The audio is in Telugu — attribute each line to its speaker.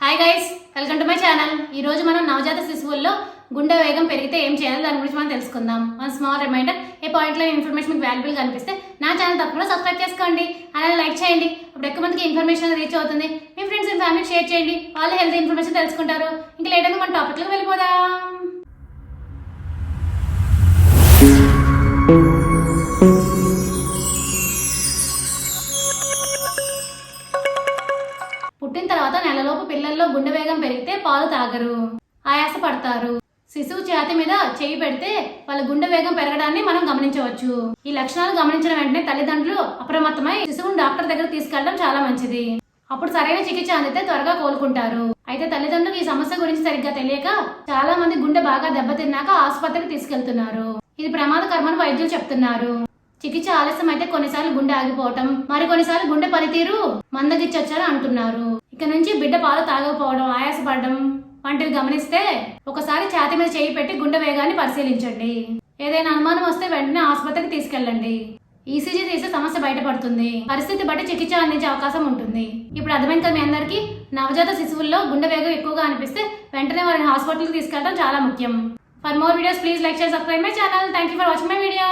Speaker 1: Hi guys, welcome to my channel. ఈ రోజు మనం నవజాత శిశువుల్లో గుండె వేగం పెరిగితే ఏం చేయాలి దాని గురించి మనం తెలుసుకుందాం. వన్ స్మాల్ రిమైండర్, ఏ పాయింట్లో ఇన్ఫర్మేషన్ మీకు వాల్యుబుల్ గా అనిపిస్తే నా ఛానల్ తప్పకుండా సబ్స్క్రైబ్ చేసుకోండి, అలాగే లైక్ చేయండి. అప్పుడు ఎక్కువ మందికి ఇన్ఫర్మేషన్ రీచ్ అవుతుంది. మీ ఫ్రెండ్స్ అండ్ ఫ్యామిలీకి షేర్ చేయండి, వాళ్ళు హెల్త్ ఇన్ఫర్మేషన్ తెలుసుకుంటారు. ఇంకా లేట్ అయినా మన టాపిక్లోకి వెళ్ళిపోదాం. పుట్టిన తర్వాత నెలలోపు పిల్లల్లో గుండె వేగం పెరిగితే పాలు తాగరు, ఆయాస పడతారు. శిశువు ఛాతీ మీద చేయి పెడితే వాళ్ళ గుండె వేగం పెరగడాన్ని మనం గమనించవచ్చు. ఈ లక్షణాలు గమనించిన వెంటనే తల్లిదండ్రులు అప్రమత్తమై శిశువుని డాక్టర్ దగ్గర తీసుకెళ్లడం చాలా మంచిది. అప్పుడు సరైన చికిత్స అందితే త్వరగా కోలుకుంటారు. అయితే తల్లిదండ్రులకు ఈ సమస్య గురించి సరిగ్గా తెలియక చాలా మంది గుండె బాగా దెబ్బతిన్నాక ఆసుపత్రికి తీసుకెళ్తున్నారు. ఇది ప్రమాదకరమని వైద్యులు చెప్తున్నారు. చికిత్స ఆలస్యం అయితే కొన్నిసార్లు గుండె ఆగిపోవటం, మరికొన్నిసార్లు గుండె పనితీరు మందగిచ్చొచ్చని అంటున్నారు. ఇక నుంచి బిడ్డ పాలు తాగకపోవడం, ఆయాసపడడం వంటివి గమనిస్తే ఒకసారి ఛాతీ మీద చేయి పెట్టి గుండె వేగాన్ని పరిశీలించండి. ఏదైనా అనుమానం వస్తే వెంటనే ఆసుపత్రికి తీసుకెళ్ళండి. ఈసీజీ తీసే సమస్య బయటపడుతుంది. పరిస్థితి బట్టి చికిత్స అందించే అవకాశం ఉంటుంది. ఇప్పుడు అర్థమైంది కదా మీ అందరికీ, నవజాత శిశువుల్లో గుండె వేగం ఎక్కువగా అనిపిస్తే వెంటనే వారిని హాస్పిటల్కి తీసుకెళ్ళడం చాలా ముఖ్యం. For more videos, please like, share, subscribe my channel. Thank you for watching my video.